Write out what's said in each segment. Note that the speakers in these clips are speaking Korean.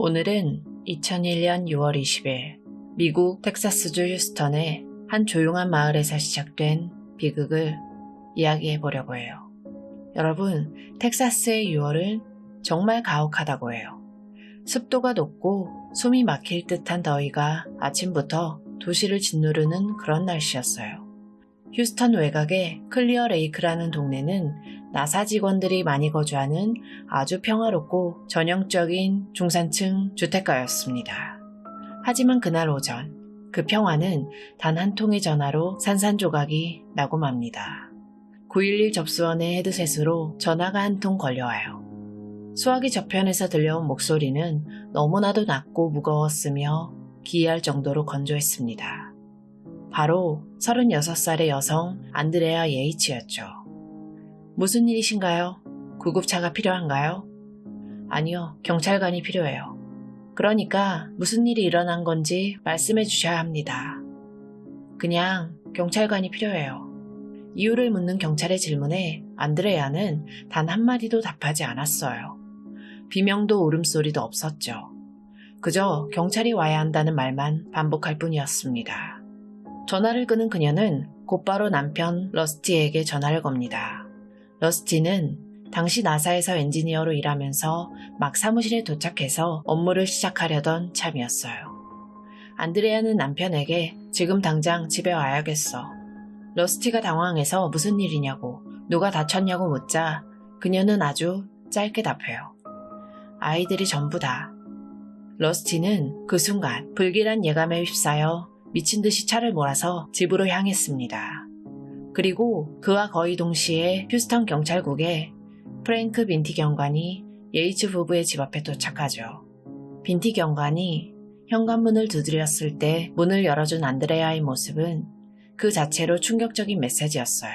오늘은 2001년 6월 20일 미국 텍사스주 휴스턴의 한 조용한 마을에서 시작된 비극을 이야기해 보려고 해요. 여러분, 텍사스의 6월은 정말 가혹하다고 해요. 습도가 높고 숨이 막힐 듯한 더위가 아침부터 도시를 짓누르는 그런 날씨였어요. 휴스턴 외곽의 클리어 레이크라는 동네는 나사 직원들이 많이 거주하는 아주 평화롭고 전형적인 중산층 주택가였습니다. 하지만 그날 오전 그 평화는 단 한 통의 전화로 산산조각이 나고 맙니다. 911 접수원의 헤드셋으로 전화가 한 통 걸려와요. 수화기 저편에서 들려온 목소리는 너무나도 낮고 무거웠으며 기이할 정도로 건조했습니다. 바로 36살의 여성 안드레아 예이츠였죠. 무슨 일이신가요? 구급차가 필요한가요? 아니요, 경찰관이 필요해요. 그러니까 무슨 일이 일어난 건지 말씀해 주셔야 합니다. 그냥 경찰관이 필요해요. 이유를 묻는 경찰의 질문에 안드레아는 단 한마디도 답하지 않았어요. 비명도 울음소리도 없었죠. 그저 경찰이 와야 한다는 말만 반복할 뿐이었습니다. 전화를 끄는 그녀는 곧바로 남편 러스티에게 전화를 겁니다. 러스티는 당시 나사에서 엔지니어로 일하면서 막 사무실에 도착해서 업무를 시작하려던 참이었어요. 안드레아는 남편에게 지금 당장 집에 와야겠어. 러스티가 당황해서 무슨 일이냐고, 누가 다쳤냐고 묻자 그녀는 아주 짧게 답해요. 아이들이 전부다. 러스티는 그 순간 불길한 예감에 휩싸여 미친 듯이 차를 몰아서 집으로 향했습니다. 그리고 그와 거의 동시에 휴스턴 경찰국의 프랭크 빈티 경관이 예이츠 부부의 집 앞에 도착하죠. 빈티 경관이 현관문을 두드렸을 때 문을 열어준 안드레아의 모습은 그 자체로 충격적인 메시지였어요.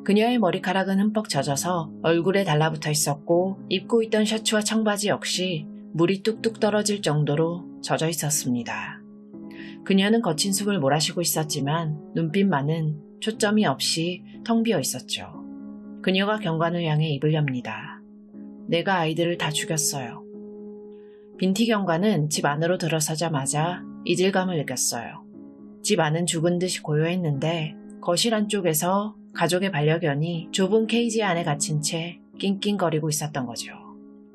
그녀의 머리카락은 흠뻑 젖어서 얼굴에 달라붙어 있었고 입고 있던 셔츠와 청바지 역시 물이 뚝뚝 떨어질 정도로 젖어 있었습니다. 그녀는 거친 숨을 몰아쉬고 있었지만 눈빛만은 초점이 없이 텅 비어 있었죠. 그녀가 경관을 향해 입을 엽니다. 내가 아이들을 다 죽였어요. 빈티 경관은 집 안으로 들어서자마자 이질감을 느꼈어요. 집 안은 죽은 듯이 고요했는데 거실 안쪽에서 가족의 반려견이 좁은 케이지 안에 갇힌 채 낑낑거리고 있었던 거죠.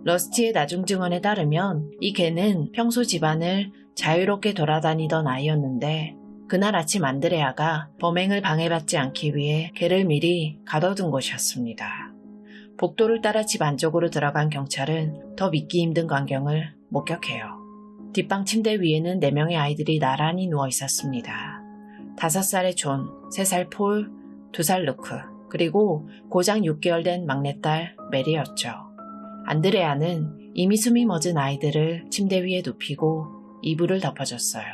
러스티의 나중 증언에 따르면 이 개는 평소 집안을 자유롭게 돌아다니던 아이였는데 그날 아침 안드레아가 범행을 방해받지 않기 위해 개를 미리 가둬둔 것이었습니다. 복도를 따라 집 안쪽으로 들어간 경찰은 더 믿기 힘든 광경을 목격해요. 뒷방 침대 위에는 4명의 아이들이 나란히 누워 있었습니다. 5살의 존, 3살 폴, 2살 루크, 그리고 고작 6개월 된 막내딸 메리였죠. 안드레아는 이미 숨이 멎은 아이들을 침대 위에 눕히고 이불을 덮어줬어요.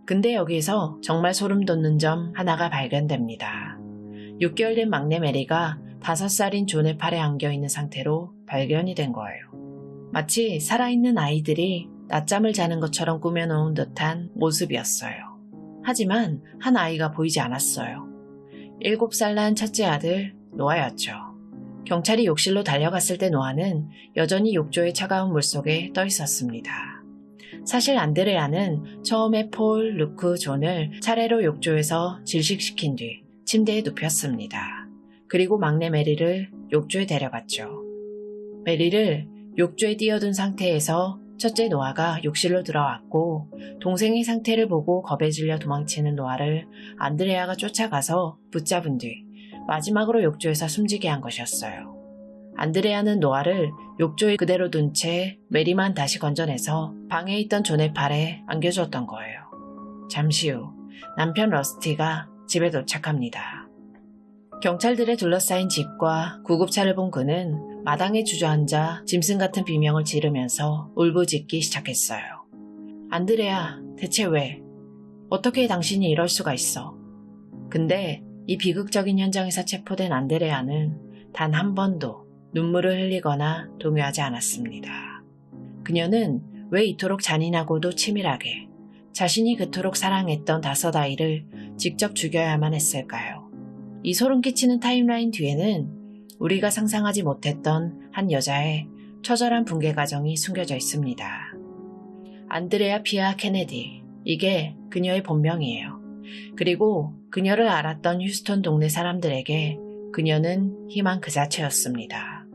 근데 여기에서 정말 소름 돋는 점 하나가 발견됩니다. 6개월 된 막내 메리가 5살인 존의 팔에 안겨있는 상태로 발견이 된 거예요. 마치 살아있는 아이들이 낮잠을 자는 것처럼 꾸며놓은 듯한 모습이었어요. 하지만 한 아이가 보이지 않았어요. 7살 난 첫째 아들 노아였죠. 경찰이 욕실로 달려갔을 때 노아는 여전히 욕조의 차가운 물속에 떠 있었습니다. 사실 안드레아는 처음에 폴, 루크, 존을 차례로 욕조에서 질식시킨 뒤 침대에 눕혔습니다. 그리고 막내 메리를 욕조에 데려갔죠. 메리를 욕조에 띄워둔 상태에서 첫째 노아가 욕실로 들어왔고 동생의 상태를 보고 겁에 질려 도망치는 노아를 안드레아가 쫓아가서 붙잡은 뒤 마지막으로 욕조에서 숨지게 한 것이었어요. 안드레아는 노아를 욕조에 그대로 둔 채 메리만 다시 건져내서 방에 있던 존의 팔에 안겨주었던 거예요. 잠시 후 남편 러스티가 집에 도착합니다. 경찰들에 둘러싸인 집과 구급차를 본 그는 마당에 주저앉아 짐승 같은 비명을 지르면서 울부짖기 시작했어요. 안드레아, 대체 왜? 어떻게 당신이 이럴 수가 있어? 근데 이 비극적인 현장에서 체포된 안드레아는 단 한 번도 눈물을 흘리거나 동요하지 않았습니다. 그녀는 왜 이토록 잔인하고도 치밀하게 자신이 그토록 사랑했던 5 아이를 직접 죽여야만 했을까요? 이 소름 끼치는 타임라인 뒤에는 우리가 상상하지 못했던 한 여자의 처절한 붕괴 과정이 숨겨져 있습니다. 안드레아 피아 케네디. 이게 그녀의 본명이에요. 그리고 그녀를 알았던 휴스턴 동네 사람들에게 그녀는 희망 그 자체였습니다.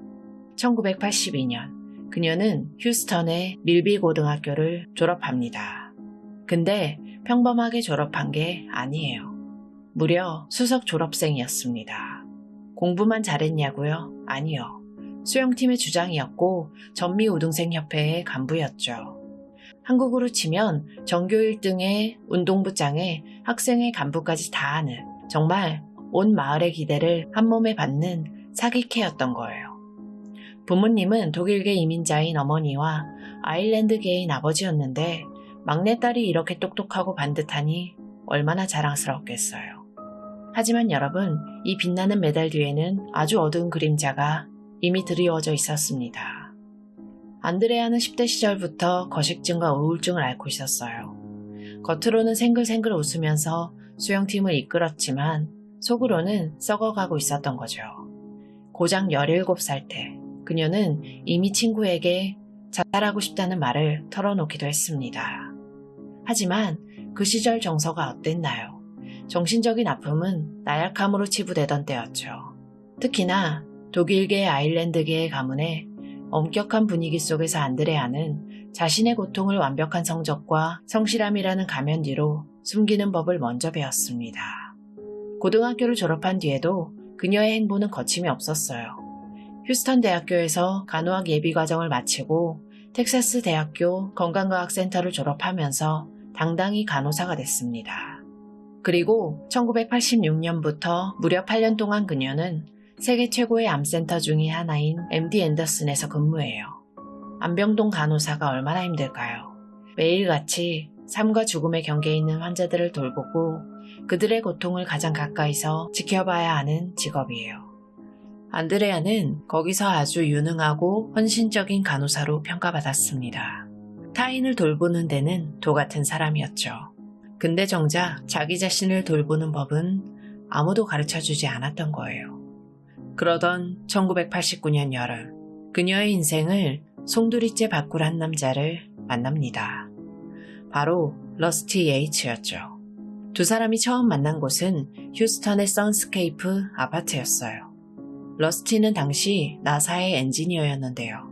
1982년 그녀는 휴스턴의 밀비 고등학교를 졸업합니다. 근데 평범하게 졸업한 게 아니에요. 무려 수석 졸업생이었습니다. 공부만 잘했냐고요? 아니요. 수영팀의 주장이었고 전미우등생협회의 간부였죠. 한국으로 치면 전교 1등의 운동부장에 학생회 간부까지 다 하는 정말 온 마을의 기대를 한몸에 받는 사기캐였던 거예요. 부모님은 독일계 이민자인 어머니와 아일랜드계인 아버지였는데 막내딸이 이렇게 똑똑하고 반듯하니 얼마나 자랑스럽겠어요. 하지만 여러분, 이 빛나는 메달 뒤에는 아주 어두운 그림자가 이미 드리워져 있었습니다. 안드레아는 10대 시절부터 거식증과 우울증을 앓고 있었어요. 겉으로는 생글생글 웃으면서 수영팀을 이끌었지만 속으로는 썩어가고 있었던 거죠. 고작 17살 때 그녀는 이미 친구에게 자살하고 싶다는 말을 털어놓기도 했습니다. 하지만 그 시절 정서가 어땠나요? 정신적인 아픔은 나약함으로 치부되던 때였죠. 특히나 독일계 아일랜드계의 가문에 엄격한 분위기 속에서 안드레아는 자신의 고통을 완벽한 성적과 성실함이라는 가면 뒤로 숨기는 법을 먼저 배웠습니다. 고등학교를 졸업한 뒤에도 그녀의 행보는 거침이 없었어요. 휴스턴 대학교에서 간호학 예비과정을 마치고 텍사스 대학교 건강과학센터를 졸업하면서 당당히 간호사가 됐습니다. 그리고 1986년부터 무려 8년 동안 그녀는 세계 최고의 암센터 중의 하나인 MD 앤더슨에서 근무해요. 암병동 간호사가 얼마나 힘들까요? 매일같이 삶과 죽음의 경계에 있는 환자들을 돌보고 그들의 고통을 가장 가까이서 지켜봐야 하는 직업이에요. 안드레아는 거기서 아주 유능하고 헌신적인 간호사로 평가받았습니다. 타인을 돌보는 데는 도 같은 사람이었죠. 근데 정작 자기 자신을 돌보는 법은 아무도 가르쳐주지 않았던 거예요. 그러던 1989년 여름, 그녀의 인생을 송두리째 바꿀 한 남자를 만납니다. 바로 러스티 예이츠였죠. 두 사람이 처음 만난 곳은 휴스턴의 선스케이프 아파트였어요. 러스티는 당시 나사의 엔지니어였는데요.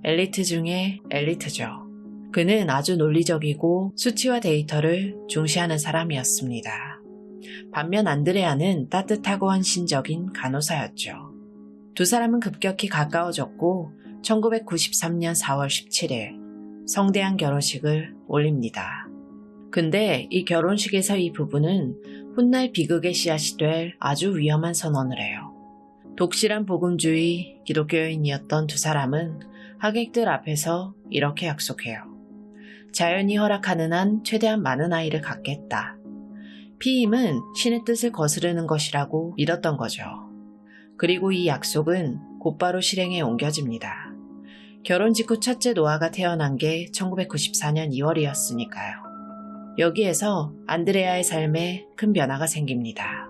엘리트 중에 엘리트죠. 그는 아주 논리적이고 수치와 데이터를 중시하는 사람이었습니다. 반면 안드레아는 따뜻하고 헌신적인 간호사였죠. 두 사람은 급격히 가까워졌고 1993년 4월 17일 성대한 결혼식을 올립니다. 근데 이 결혼식에서 이 부부는 훗날 비극의 씨앗이 될 아주 위험한 선언을 해요. 독실한 복음주의 기독교인이었던 두 사람은 하객들 앞에서 이렇게 약속해요. 자연이 허락하는 한 최대한 많은 아이를 갖겠다. 피임은 신의 뜻을 거스르는 것이라고 믿었던 거죠. 그리고 이 약속은 곧바로 실행에 옮겨집니다. 결혼 직후 첫째 노아가 태어난 게 1994년 2월이었으니까요. 여기에서 안드레아의 삶에 큰 변화가 생깁니다.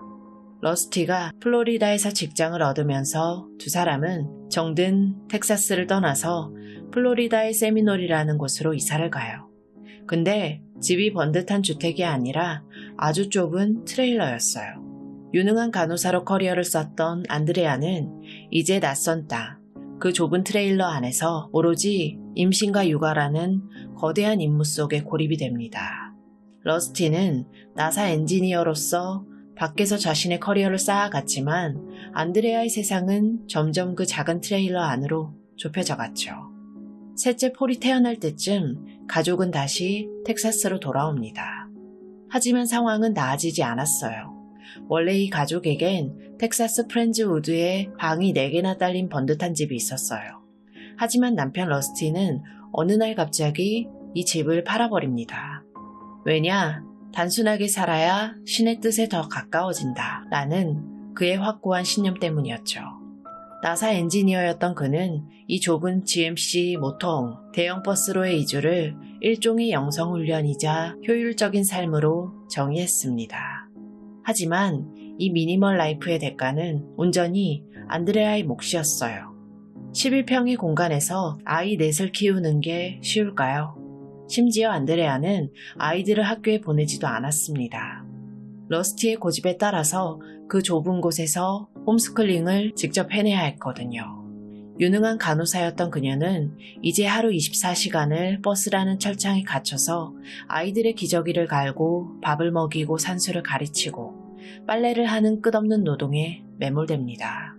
러스티가 플로리다에서 직장을 얻으면서 두 사람은 정든 텍사스를 떠나서 플로리다의 세미놀이라는 곳으로 이사를 가요. 근데 집이 번듯한 주택이 아니라 아주 좁은 트레일러였어요. 유능한 간호사로 커리어를 쌓던 안드레아는 이제 낯선 땅, 그 좁은 트레일러 안에서 오로지 임신과 육아라는 거대한 임무 속에 고립이 됩니다. 러스티는 나사 엔지니어로서 밖에서 자신의 커리어를 쌓아갔지만 안드레아의 세상은 점점 그 작은 트레일러 안으로 좁혀져 갔죠. 셋째 폴이 태어날 때쯤 가족은 다시 텍사스로 돌아옵니다. 하지만 상황은 나아지지 않았어요. 원래 이 가족에겐 텍사스 프렌즈우드에 방이 4개나 딸린 번듯한 집이 있었어요. 하지만 남편 러스티는 어느 날 갑자기 이 집을 팔아버립니다. 왜냐? 단순하게 살아야 신의 뜻에 더 가까워진다 라는 그의 확고한 신념 때문이었죠. 나사 엔지니어였던 그는 이 좁은 GMC 모터홈 대형 버스로의 이주를 일종의 영성훈련이자 효율적인 삶으로 정의했습니다. 하지만 이 미니멀 라이프의 대가는 온전히 안드레아의 몫이었어요. 11평의 공간에서 아이 넷을 키우는 게 쉬울까요? 심지어 안드레아는 아이들을 학교에 보내지도 않았습니다. 러스티의 고집에 따라서 그 좁은 곳에서 홈스쿨링을 직접 해내야 했거든요. 유능한 간호사였던 그녀는 이제 하루 24시간을 버스라는 철창에 갇혀서 아이들의 기저귀를 갈고 밥을 먹이고 산수를 가르치고 빨래를 하는 끝없는 노동에 매몰됩니다.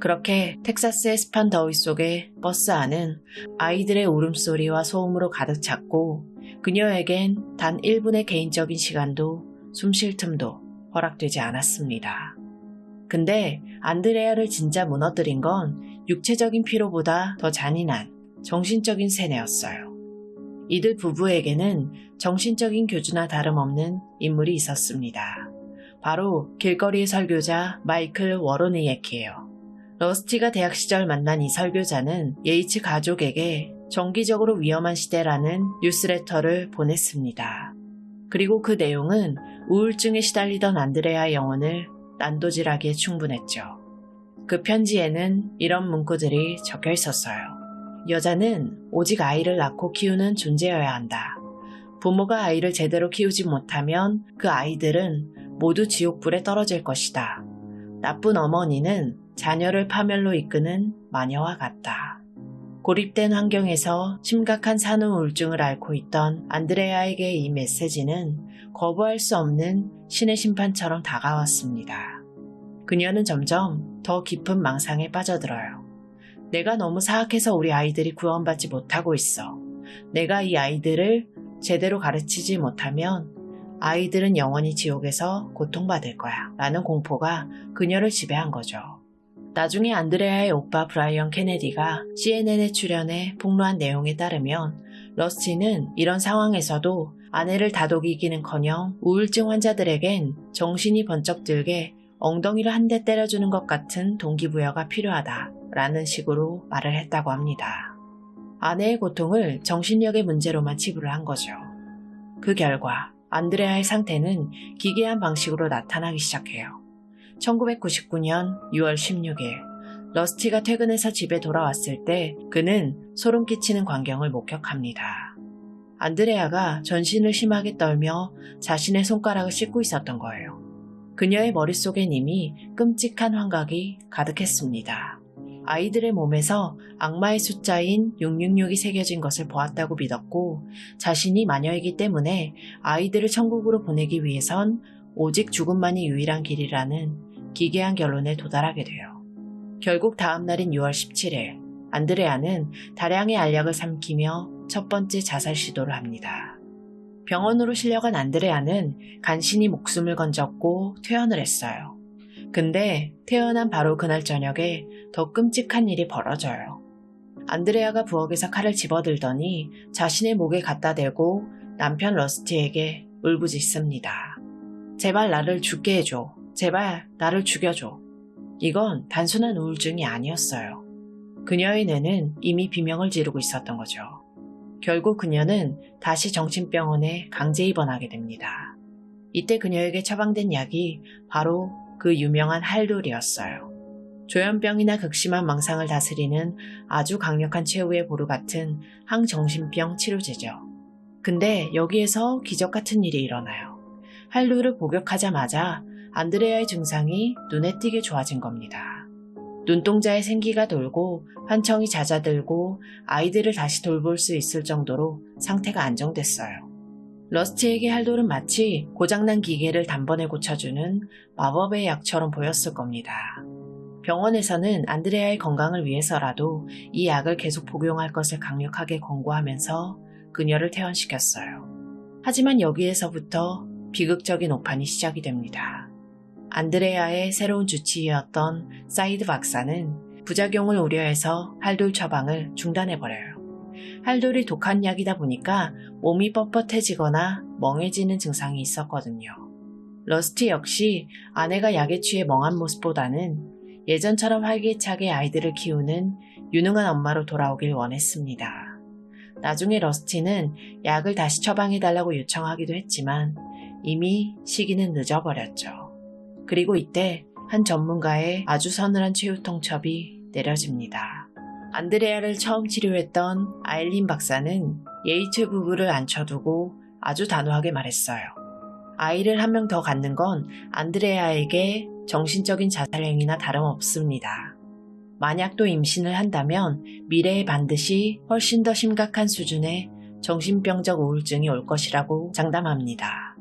그렇게 텍사스의 습한 더위 속에 버스 안은 아이들의 울음소리와 소음으로 가득 찼고 그녀에겐 단 1분의 개인적인 시간도 숨 쉴 틈도 허락되지 않았습니다. 근데 안드레아를 진짜 무너뜨린 건 육체적인 피로보다 더 잔인한 정신적인 세뇌였어요. 이들 부부에게는 정신적인 교주나 다름없는 인물이 있었습니다. 바로 길거리의 설교자 마이클 워로니에키예요. 러스티가 대학 시절 만난 이 설교자는 예이츠 가족에게 정기적으로 위험한 시대라는 뉴스레터를 보냈습니다. 그리고 그 내용은 우울증에 시달리던 안드레아의 영혼을 난도질하기에 충분했죠. 그 편지에는 이런 문구들이 적혀 있었어요. 여자는 오직 아이를 낳고 키우는 존재여야 한다. 부모가 아이를 제대로 키우지 못하면 그 아이들은 모두 지옥불에 떨어질 것이다. 나쁜 어머니는 자녀를 파멸로 이끄는 마녀와 같다. 고립된 환경에서 심각한 산후 우울증을 앓고 있던 안드레아에게 이 메시지는 거부할 수 없는 신의 심판처럼 다가왔습니다. 그녀는 점점 더 깊은 망상에 빠져들어요. 내가 너무 사악해서 우리 아이들이 구원받지 못하고 있어. 내가 이 아이들을 제대로 가르치지 못하면 아이들은 영원히 지옥에서 고통받을 거야 라는 공포가 그녀를 지배한 거죠. 나중에 안드레아의 오빠 브라이언 케네디가 CNN에 출연해 폭로한 내용에 따르면 러스티는 이런 상황에서도 아내를 다독이기는커녕 우울증 환자들에겐 정신이 번쩍 들게 엉덩이를 한 대 때려주는 것 같은 동기부여가 필요하다라는 식으로 말을 했다고 합니다. 아내의 고통을 정신력의 문제로만 치부를 한 거죠. 그 결과 안드레아의 상태는 기괴한 방식으로 나타나기 시작해요. 1999년 6월 16일 러스티가 퇴근해서 집에 돌아왔을 때 그는 소름 끼치는 광경을 목격합니다. 안드레아가 전신을 심하게 떨며 자신의 손가락을 씻고 있었던 거예요. 그녀의 머릿속엔 이미 끔찍한 환각이 가득했습니다. 아이들의 몸에서 악마의 숫자인 666이 새겨진 것을 보았다고 믿었고 자신이 마녀이기 때문에 아이들을 천국으로 보내기 위해선 오직 죽음만이 유일한 길이라는 기괴한 결론에 도달하게 돼요. 결국 다음 날인 6월 17일 안드레아는 다량의 알약을 삼키며 첫 번째 자살 시도를 합니다. 병원으로 실려간 안드레아는 간신히 목숨을 건졌고 퇴원을 했어요. 근데 태어난 바로 그날 저녁에 더 끔찍한 일이 벌어져요. 안드레아가 부엌에서 칼을 집어들더니 자신의 목에 갖다 대고 남편 러스티에게 울부짖습니다. 제발 나를 죽게 해줘. 제발 나를 죽여줘. 이건 단순한 우울증이 아니었어요. 그녀의 뇌는 이미 비명을 지르고 있었던 거죠. 결국 그녀는 다시 정신병원에 강제 입원하게 됩니다. 이때 그녀에게 처방된 약이 바로 그 유명한 할돌이었어요. 조현병이나 극심한 망상을 다스리는 아주 강력한 최후의 보루 같은 항정신병 치료제죠. 근데 여기에서 기적 같은 일이 일어나요. 할돌을 복용하자마자 안드레아의 증상이 눈에 띄게 좋아진 겁니다. 눈동자에 생기가 돌고 환청이 잦아들고 아이들을 다시 돌볼 수 있을 정도로 상태가 안정됐어요. 러스티에게 할돌은 마치 고장난 기계를 단번에 고쳐주는 마법의 약처럼 보였을 겁니다. 병원에서는 안드레아의 건강을 위해서라도 이 약을 계속 복용할 것을 강력하게 권고하면서 그녀를 퇴원시켰어요. 하지만 여기에서부터 비극적인 오판이 시작이 됩니다. 안드레아의 새로운 주치의였던 사이드 박사는 부작용을 우려해서 할돌 처방을 중단해버려요. 할돌이 독한 약이다 보니까 몸이 뻣뻣해지거나 멍해지는 증상이 있었거든요. 러스티 역시 아내가 약에 취해 멍한 모습보다는 예전처럼 활기차게 아이들을 키우는 유능한 엄마로 돌아오길 원했습니다. 나중에 러스티는 약을 다시 처방해달라고 요청하기도 했지만 이미 시기는 늦어버렸죠. 그리고 이때 한 전문가의 아주 서늘한 최후 통첩이 내려집니다. 안드레아를 처음 치료했던 아일린 박사는 예이츠 부부를 앉혀두고 아주 단호하게 말했어요. 아이를 한 명 더 갖는 건 안드레아에게 정신적인 자살행위나 다름없습니다. 만약 또 임신을 한다면 미래에 반드시 훨씬 더 심각한 수준의 정신병적 우울증이 올 것이라고 장담합니다.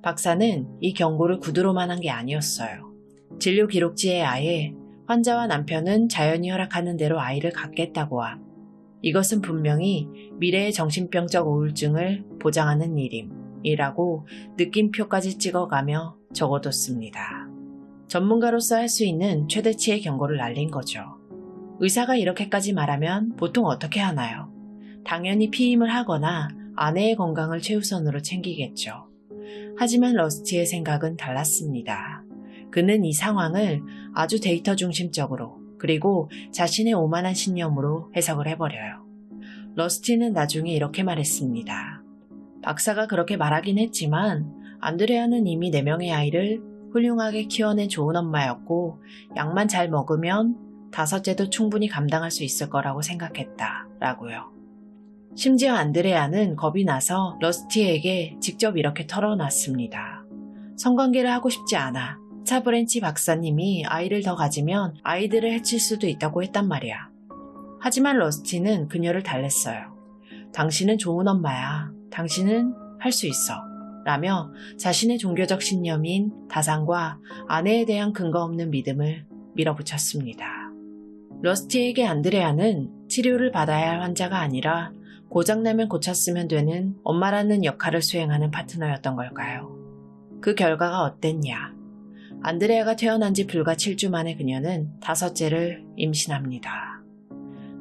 박사는 이 경고를 구두로만 한 게 아니었어요. 진료 기록지에 아예 환자와 남편은 자연히 허락하는 대로 아이를 갖겠다고 함. 이것은 분명히 미래의 정신병적 우울증을 보장하는 일임이라고 느낌표까지 찍어가며 적어뒀습니다. 전문가로서 할 수 있는 최대치의 경고를 날린 거죠. 의사가 이렇게까지 말하면 보통 어떻게 하나요? 당연히 피임을 하거나 아내의 건강을 최우선으로 챙기겠죠. 하지만 러스티의 생각은 달랐습니다. 그는 이 상황을 아주 데이터 중심적으로 그리고 자신의 오만한 신념으로 해석을 해버려요. 러스티는 나중에 이렇게 말했습니다. 박사가 그렇게 말하긴 했지만 안드레아는 이미 4명의 아이를 훌륭하게 키워낸 좋은 엄마였고 약만 잘 먹으면 5째도 충분히 감당할 수 있을 거라고 생각했다 라고요. 심지어 안드레아는 겁이 나서 러스티에게 직접 이렇게 털어놨습니다. 성관계를 하고 싶지 않아. 스타브렌치 박사님이 아이를 더 가지면 아이들을 해칠 수도 있다고 했단 말이야. 하지만 러스티는 그녀를 달랬어요. 당신은 좋은 엄마야. 당신은 할 수 있어. 라며 자신의 종교적 신념인 다산과 아내에 대한 근거 없는 믿음을 밀어붙였습니다. 러스티에게 안드레아는 치료를 받아야 할 환자가 아니라 고장나면 고쳤으면 되는 엄마라는 역할을 수행하는 파트너였던 걸까요? 그 결과가 어땠냐? 안드레아가 태어난 지 불과 7주 만에 그녀는 5째를 임신합니다.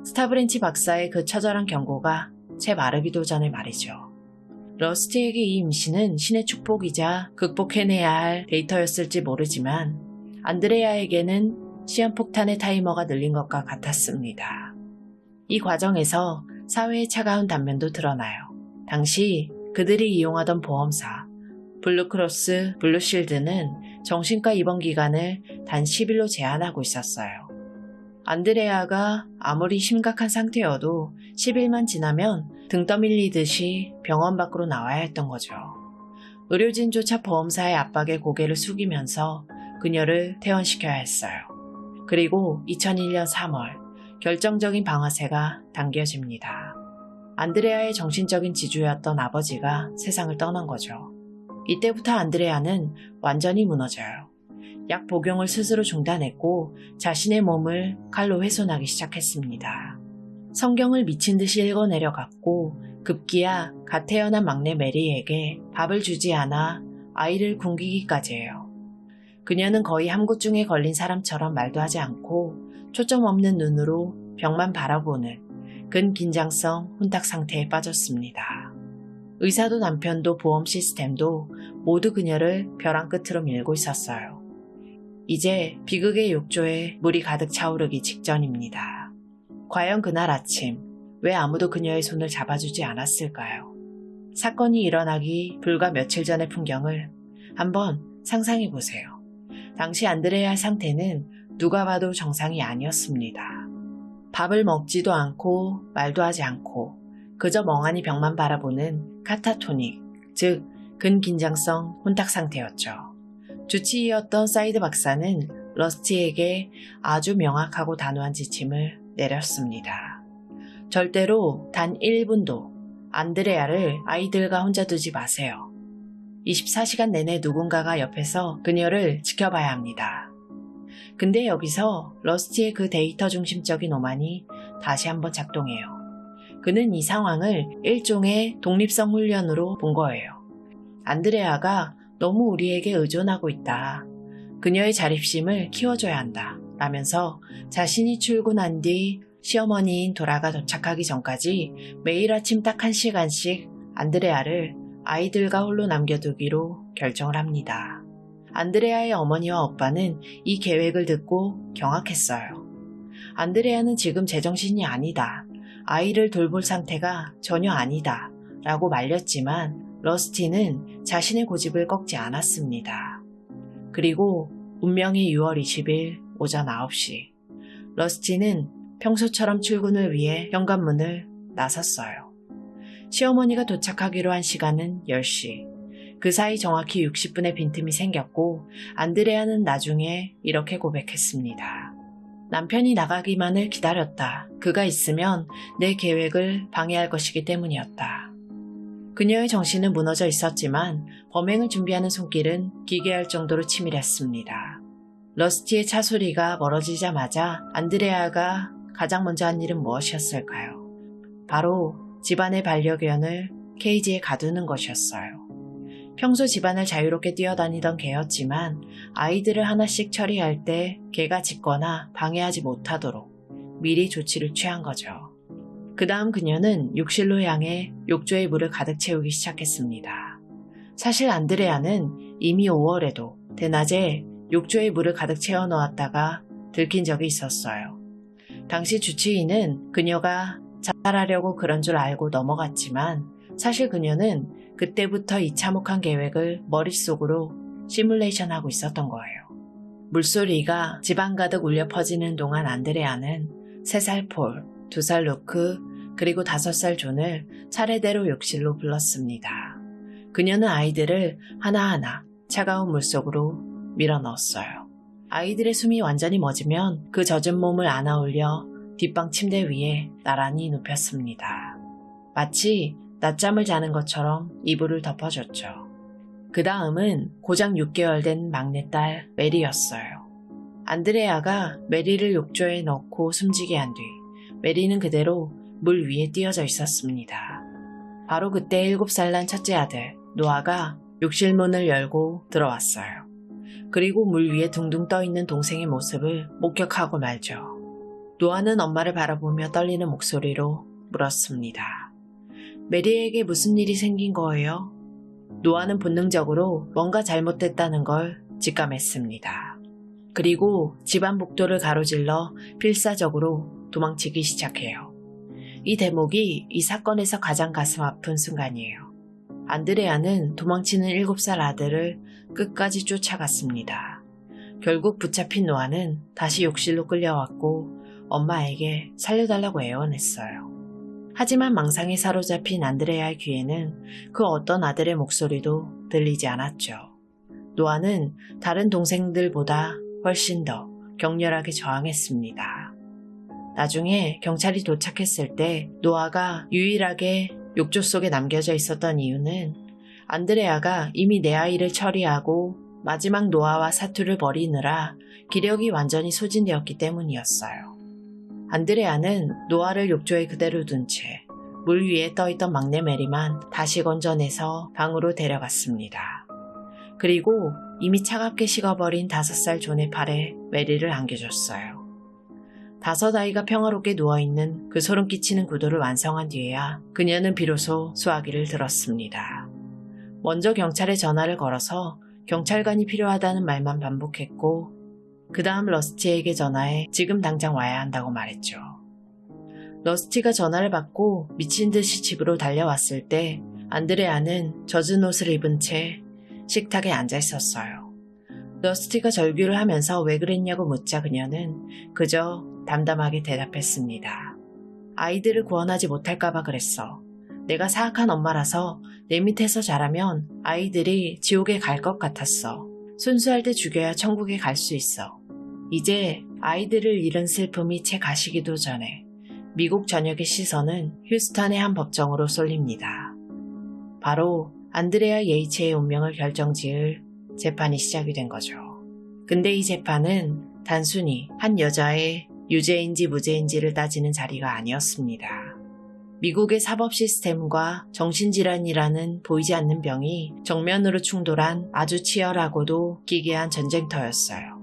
스타브렌치 박사의 그 처절한 경고가 채 마르기도 전에 말이죠. 러스티에게 이 임신은 신의 축복이자 극복해내야 할 데이터였을지 모르지만 안드레아에게는 시한폭탄의 타이머가 늘린 것과 같았습니다. 이 과정에서 사회의 차가운 단면도 드러나요. 당시 그들이 이용하던 보험사 블루크로스 블루실드는 정신과 입원 기간을 단 10일로 제한하고 있었어요. 안드레아가 아무리 심각한 상태여도 10일만 지나면 등 떠밀리듯이 병원 밖으로 나와야 했던 거죠. 의료진조차 보험사의 압박에 고개를 숙이면서 그녀를 퇴원시켜야 했어요. 그리고 2001년 3월 결정적인 방아쇠가 당겨집니다. 안드레아의 정신적인 지주였던 아버지가 세상을 떠난 거죠. 이때부터 안드레아는 완전히 무너져요. 약 복용을 스스로 중단했고 자신의 몸을 칼로 훼손하기 시작했습니다. 성경을 미친 듯이 읽어내려갔고 급기야 갓 태어난 막내 메리에게 밥을 주지 않아 아이를 굶기기까지 해요. 그녀는 거의 함구증에 걸린 사람처럼 말도 하지 않고 초점 없는 눈으로 벽만 바라보는 근긴장성 혼탁 상태에 빠졌습니다. 의사도 남편도 보험 시스템도 모두 그녀를 벼랑 끝으로 밀고 있었어요. 이제 비극의 욕조에 물이 가득 차오르기 직전입니다. 과연 그날 아침 왜 아무도 그녀의 손을 잡아주지 않았을까요? 사건이 일어나기 불과 며칠 전의 풍경을 한번 상상해 보세요. 당시 안드레아의 상태는 누가 봐도 정상이 아니었습니다. 밥을 먹지도 않고 말도 하지 않고 그저 멍하니 벽만 바라보는 카타토닉, 즉 근긴장성 혼탁 상태였죠. 주치의였던 사이드 박사는 러스티에게 아주 명확하고 단호한 지침을 내렸습니다. 절대로 단 1분도 안드레아를 아이들과 혼자 두지 마세요. 24시간 내내 누군가가 옆에서 그녀를 지켜봐야 합니다. 근데 여기서 러스티의 그 데이터 중심적인 오만이 다시 한번 작동해요. 그는 이 상황을 일종의 독립성 훈련으로 본 거예요. 안드레아가 너무 우리에게 의존하고 있다. 그녀의 자립심을 키워줘야 한다. 라면서 자신이 출근한 뒤 시어머니인 도라가 도착하기 전까지 매일 아침 딱 1시간씩 안드레아를 아이들과 홀로 남겨두기로 결정을 합니다. 안드레아의 어머니와 오빠는 이 계획을 듣고 경악했어요. 안드레아는 지금 제정신이 아니다. 아이를 돌볼 상태가 전혀 아니다. 라고 말렸지만 러스티는 자신의 고집을 꺾지 않았습니다. 그리고 운명의 6월 20일 오전 9시 러스티는 평소처럼 출근을 위해 현관문을 나섰어요. 시어머니가 도착하기로 한 시간은 10시. 그 사이 정확히 60분의 빈틈이 생겼고 안드레아는 나중에 이렇게 고백했습니다. 남편이 나가기만을 기다렸다. 그가 있으면 내 계획을 방해할 것이기 때문이었다. 그녀의 정신은 무너져 있었지만 범행을 준비하는 손길은 기괴할 정도로 치밀했습니다. 러스티의 차 소리가 멀어지자마자 안드레아가 가장 먼저 한 일은 무엇이었을까요? 바로 집안의 반려견을 케이지에 가두는 것이었어요. 평소 집안을 자유롭게 뛰어다니던 개였지만 아이들을 하나씩 처리할 때 개가 짖거나 방해하지 못하도록 미리 조치를 취한 거죠. 그 다음 그녀는 욕실로 향해 욕조의 물을 가득 채우기 시작했습니다. 사실 안드레아는 이미 5월에도 대낮에 욕조에 물을 가득 채워 넣었다가 들킨 적이 있었어요. 당시 주치의는 그녀가 자살하려고 그런 줄 알고 넘어갔지만 사실 그녀는 그때부터 이 참혹한 계획을 머릿속으로 시뮬레이션하고 있었던 거예요. 물소리가 집안 가득 울려 퍼지는 동안 안드레아는 3살 폴, 2살 루크, 그리고 5살 존을 차례대로 욕실로 불렀습니다. 그녀는 아이들을 하나하나 차가운 물속으로 밀어 넣었어요. 아이들의 숨이 완전히 멎으면 그 젖은 몸을 안아 올려 뒷방 침대 위에 나란히 눕혔습니다. 마치 낮잠을 자는 것처럼 이불을 덮어줬죠. 그 다음은 고작 6개월 된 막내딸 메리였어요. 안드레아가 메리를 욕조에 넣고 숨지게 한 뒤 메리는 그대로 물 위에 띄어져 있었습니다. 바로 그때 7살 난 첫째 아들 노아가 욕실 문을 열고 들어왔어요. 그리고 물 위에 둥둥 떠있는 동생의 모습을 목격하고 말죠. 노아는 엄마를 바라보며 떨리는 목소리로 물었습니다. 메리에게 무슨 일이 생긴 거예요? 노아는 본능적으로 뭔가 잘못됐다는 걸 직감했습니다. 그리고 집안 복도를 가로질러 필사적으로 도망치기 시작해요. 이 대목이 이 사건에서 가장 가슴 아픈 순간이에요. 안드레아는 도망치는 7살 아들을 끝까지 쫓아갔습니다. 결국 붙잡힌 노아는 다시 욕실로 끌려왔고 엄마에게 살려달라고 애원했어요. 하지만 망상에 사로잡힌 안드레아의 귀에는 그 어떤 아들의 목소리도 들리지 않았죠. 노아는 다른 동생들보다 훨씬 더 격렬하게 저항했습니다. 나중에 경찰이 도착했을 때 노아가 유일하게 욕조 속에 남겨져 있었던 이유는 안드레아가 이미 내 아이를 처리하고 마지막 노아와 사투를 벌이느라 기력이 완전히 소진되었기 때문이었어요. 안드레아는 노아를 욕조에 그대로 둔 채 물 위에 떠있던 막내 메리만 다시 건져내서 방으로 데려갔습니다. 그리고 이미 차갑게 식어버린 5살 존의 팔에 메리를 안겨줬어요. 5 아이가 평화롭게 누워있는 그 소름 끼치는 구도를 완성한 뒤에야 그녀는 비로소 수화기를 들었습니다. 먼저 경찰에 전화를 걸어서 경찰관이 필요하다는 말만 반복했고 그 다음 러스티에게 전화해 지금 당장 와야 한다고 말했죠. 러스티가 전화를 받고 미친 듯이 집으로 달려왔을 때 안드레아는 젖은 옷을 입은 채 식탁에 앉아 있었어요. 러스티가 절규를 하면서 왜 그랬냐고 묻자 그녀는 그저 담담하게 대답했습니다. 아이들을 구원하지 못할까봐 그랬어. 내가 사악한 엄마라서 내 밑에서 자라면 아이들이 지옥에 갈 것 같았어. 순수할 때 죽여야 천국에 갈 수 있어. 이제 아이들을 잃은 슬픔이 채 가시기도 전에 미국 전역의 시선은 휴스턴의 한 법정으로 쏠립니다. 바로 안드레아 예이츠의 운명을 결정지을 재판이 시작이 된 거죠. 근데 이 재판은 단순히 한 여자의 유죄인지 무죄인지를 따지는 자리가 아니었습니다. 미국의 사법 시스템과 정신질환이라는 보이지 않는 병이 정면으로 충돌한 아주 치열하고도 기괴한 전쟁터였어요.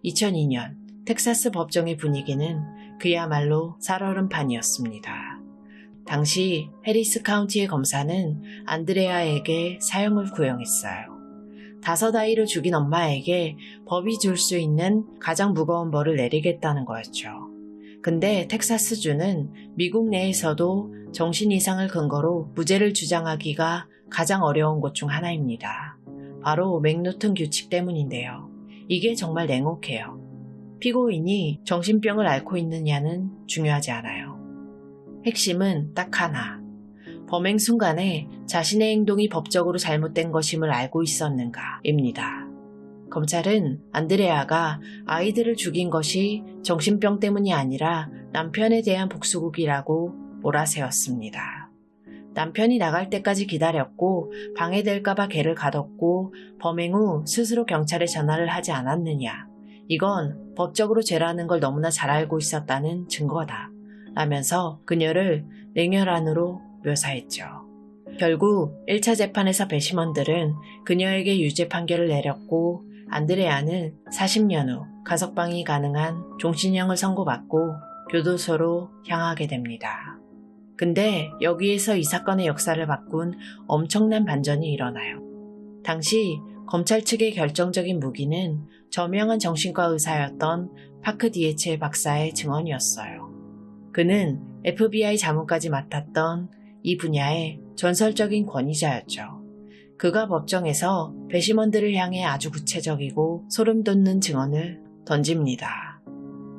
2002년 텍사스 법정의 분위기는 그야말로 살얼음판이었습니다. 당시 해리스 카운티의 검사는 안드레아에게 사형을 구형했어요. 5 아이를 죽인 엄마에게 법이 줄 수 있는 가장 무거운 벌을 내리겠다는 거였죠. 근데 텍사스주는 미국 내에서도 정신 이상을 근거로 무죄를 주장하기가 가장 어려운 곳 중 하나입니다. 바로 맥노튼 규칙 때문인데요. 이게 정말 냉혹해요. 피고인이 정신병을 앓고 있느냐는 중요하지 않아요. 핵심은 딱 하나. 범행 순간에 자신의 행동이 법적으로 잘못된 것임을 알고 있었는가입니다. 검찰은 안드레아가 아이들을 죽인 것이 정신병 때문이 아니라 남편에 대한 복수국이라고 몰아세웠습니다. 남편이 나갈 때까지 기다렸고 방해될까봐 개를 가뒀고 범행 후 스스로 경찰에 전화를 하지 않았느냐. 이건 법적으로 죄라는 걸 너무나 잘 알고 있었다는 증거다. 라면서 그녀를 냉혈한으로 묘사했죠. 결국 1차 재판에서 배심원들은 그녀에게 유죄 판결을 내렸고 안드레아는 40년 후 가석방이 가능한 종신형을 선고받고 교도소로 향하게 됩니다. 근데 여기에서 이 사건의 역사를 바꾼 엄청난 반전이 일어나요. 당시 검찰 측의 결정적인 무기는 저명한 정신과 의사였던 파크 디에체 박사의 증언이었어요. 그는 FBI 자문까지 맡았던 이 분야의 전설적인 권위자였죠. 그가 법정에서 배심원들을 향해 아주 구체적이고 소름 돋는 증언을 던집니다.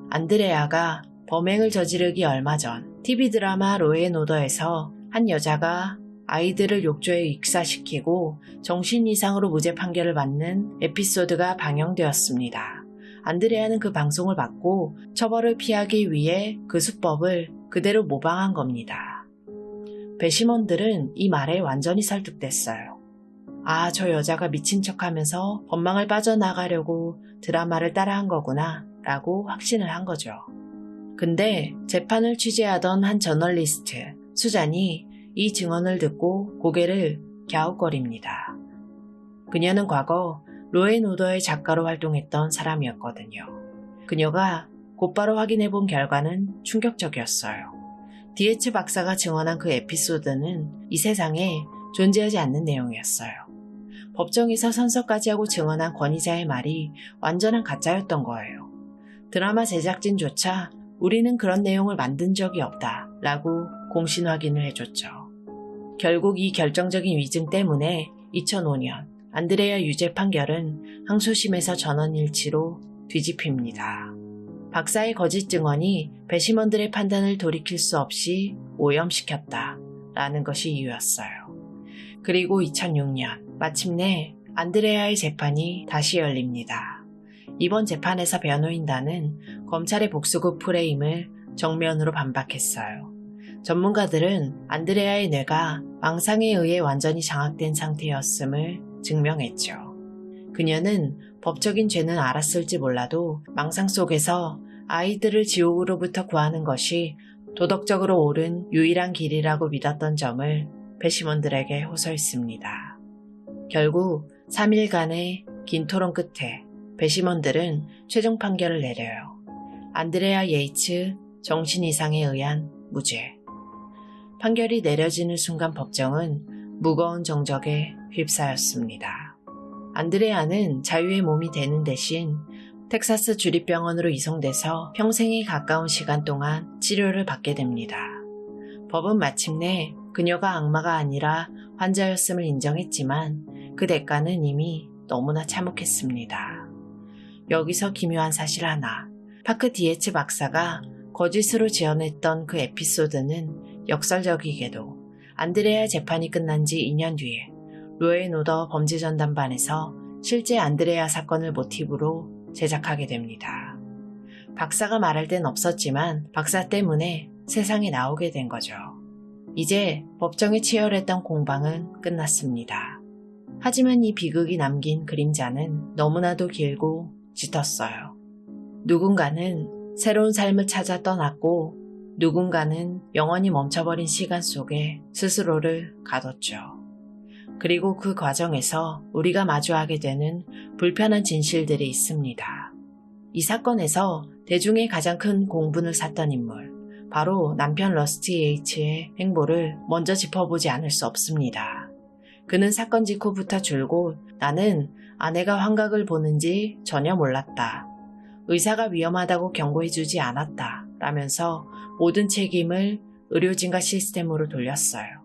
안드레아가 범행을 저지르기 얼마 전 TV 드라마 로앤오더에서 한 여자가 아이들을 욕조에 익사시키고 정신 이상으로 무죄 판결을 받는 에피소드가 방영되었습니다. 안드레아는 그 방송을 받고 처벌을 피하기 위해 그 수법을 그대로 모방한 겁니다. 배심원들은 이 말에 완전히 설득됐어요. 아, 저 여자가 미친 척하면서 법망을 빠져나가려고 드라마를 따라한 거구나 라고 확신을 한 거죠. 근데 재판을 취재하던 한 저널리스트, 수잔이 이 증언을 듣고 고개를 갸웃거립니다. 그녀는 과거 로앤오더의 작가로 활동했던 사람이었거든요. 그녀가 곧바로 확인해본 결과는 충격적이었어요. 디에츠 박사가 증언한 그 에피소드는 이 세상에 존재하지 않는 내용이었어요. 법정에서 선서까지 하고 증언한 권위자의 말이 완전한 가짜였던 거예요. 드라마 제작진조차 우리는 그런 내용을 만든 적이 없다 라고 공신 확인을 해줬죠. 결국 이 결정적인 위증 때문에 2005년 안드레아 유죄 판결은 항소심에서 전원일치로 뒤집힙니다. 박사의 거짓 증언이 배심원들의 판단을 돌이킬 수 없이 오염시켰다 라는 것이 이유였어요. 그리고 2006년 마침내 안드레아의 재판이 다시 열립니다. 이번 재판에서 변호인단은 검찰의 복수국 프레임을 정면으로 반박했어요. 전문가들은 안드레아의 뇌가 망상에 의해 완전히 장악된 상태였음을 증명했죠. 그녀는 법적인 죄는 알았을지 몰라도 망상 속에서 아이들을 지옥으로부터 구하는 것이 도덕적으로 옳은 유일한 길이라고 믿었던 점을 배심원들에게 호소했습니다. 결국 3일간의 긴 토론 끝에 배심원들은 최종 판결을 내려요. 안드레아 예이츠 정신 이상에 의한 무죄. 판결이 내려지는 순간 법정은 무거운 정적에 휩싸였습니다. 안드레아는 자유의 몸이 되는 대신 텍사스 주립병원으로 이송돼서 평생에 가까운 시간 동안 치료를 받게 됩니다. 법은 마침내 그녀가 악마가 아니라 환자였음을 인정했지만 그 대가는 이미 너무나 참혹했습니다. 여기서 기묘한 사실 하나. 파크 디에츠 박사가 거짓으로 지어냈던 그 에피소드는 역설적이게도 안드레아 재판이 끝난 지 2년 뒤에 로앤오더 범죄전담반에서 실제 안드레아 사건을 모티브로 제작하게 됩니다. 박사가 말할 땐 없었지만 박사 때문에 세상에 나오게 된 거죠. 이제 법정에 치열했던 공방은 끝났습니다. 하지만 이 비극이 남긴 그림자는 너무나도 길고 짙었어요. 누군가는 새로운 삶을 찾아 떠났고 누군가는 영원히 멈춰버린 시간 속에 스스로를 가뒀죠. 그리고 그 과정에서 우리가 마주하게 되는 불편한 진실들이 있습니다. 이 사건에서 대중의 가장 큰 공분을 샀던 인물, 바로 남편 러스티 H의 행보를 먼저 짚어보지 않을 수 없습니다. 그는 사건 직후부터 줄곧 나는 아내가 환각을 보는지 전혀 몰랐다. 의사가 위험하다고 경고해주지 않았다. 라면서 모든 책임을 의료진과 시스템으로 돌렸어요.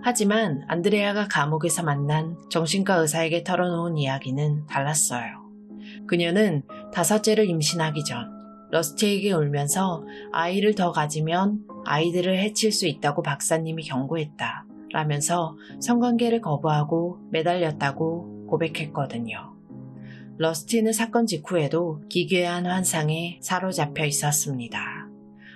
하지만 안드레아가 감옥에서 만난 정신과 의사에게 털어놓은 이야기는 달랐어요. 그녀는 5째를 임신하기 전 러스티에게 울면서 아이를 더 가지면 아이들을 해칠 수 있다고 박사님이 경고했다 라면서 성관계를 거부하고 매달렸다고 고백했거든요. 러스티는 사건 직후에도 기괴한 환상에 사로잡혀 있었습니다.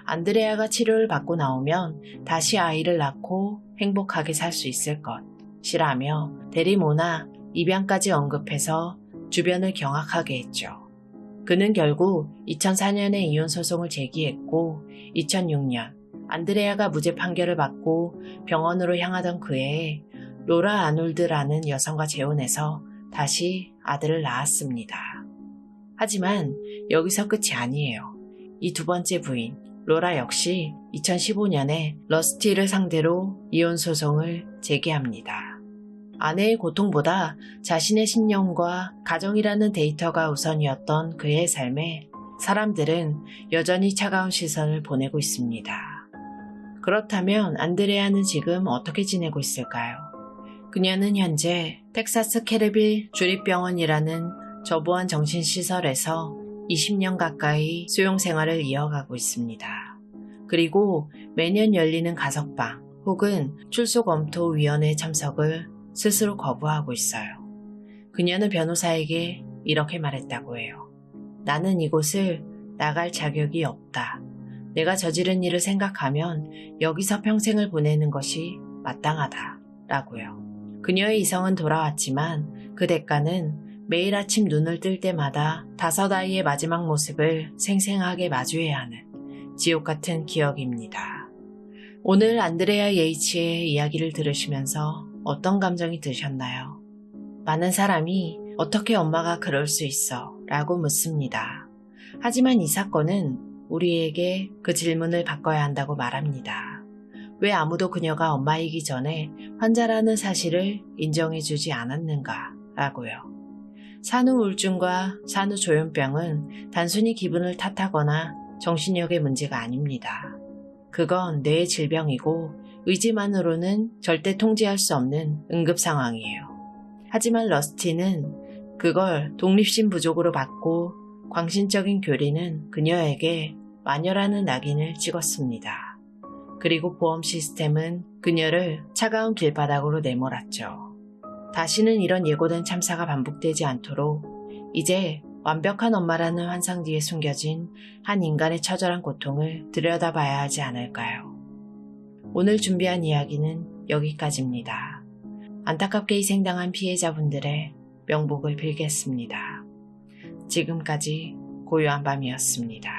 안드레아가 치료를 받고 나오면 다시 아이를 낳고 행복하게 살 수 있을 것이라며 대리모나 입양까지 언급해서 주변을 경악하게 했죠. 그는 결국 2004년에 이혼 소송을 제기했고 2006년 안드레아가 무죄 판결을 받고 병원으로 향하던 그 해에 로라 아놀드라는 여성과 재혼해서 다시 아들을 낳았습니다. 하지만 여기서 끝이 아니에요. 이 두 번째 부인 로라 역시 2015년에 러스티를 상대로 이혼 소송을 제기합니다. 아내의 고통보다 자신의 신념과 가정이라는 데이터가 우선이었던 그의 삶에 사람들은 여전히 차가운 시선을 보내고 있습니다. 그렇다면 안드레아는 지금 어떻게 지내고 있을까요? 그녀는 현재 텍사스 캐르빌 주립병원이라는 저보안 정신시설에서 20년 가까이 수용 생활을 이어가고 있습니다. 그리고 매년 열리는 가석방 혹은 출소검토위원회 참석을 스스로 거부하고 있어요. 그녀는 변호사에게 이렇게 말했다고 해요. 나는 이곳을 나갈 자격이 없다. 내가 저지른 일을 생각하면 여기서 평생을 보내는 것이 마땅하다. 라고요. 그녀의 이성은 돌아왔지만 그 대가는 매일 아침 눈을 뜰 때마다 5아이의 마지막 모습을 생생하게 마주해야 하는 지옥 같은 기억입니다. 오늘 안드레아 예이치의 이야기를 들으시면서 어떤 감정이 드셨나요? 많은 사람이 어떻게 엄마가 그럴 수 있어? 라고 묻습니다. 하지만 이 사건은 우리에게 그 질문을 바꿔야 한다고 말합니다. 왜 아무도 그녀가 엄마이기 전에 환자라는 사실을 인정해주지 않았는가? 라고요. 산후우울증과 산후조현병은 단순히 기분을 탓하거나 정신력의 문제가 아닙니다. 그건 뇌의 질병이고 의지만으로는 절대 통제할 수 없는 응급 상황이에요. 하지만 러스티는 그걸 독립심 부족으로 봤고 광신적인 교리는 그녀에게 마녀라는 낙인을 찍었습니다. 그리고 보험 시스템은 그녀를 차가운 길바닥으로 내몰았죠. 다시는 이런 예고된 참사가 반복되지 않도록 이제 완벽한 엄마라는 환상 뒤에 숨겨진 한 인간의 처절한 고통을 들여다봐야 하지 않을까요? 오늘 준비한 이야기는 여기까지입니다. 안타깝게 희생당한 피해자분들의 명복을 빌겠습니다. 지금까지 고요한 밤이었습니다.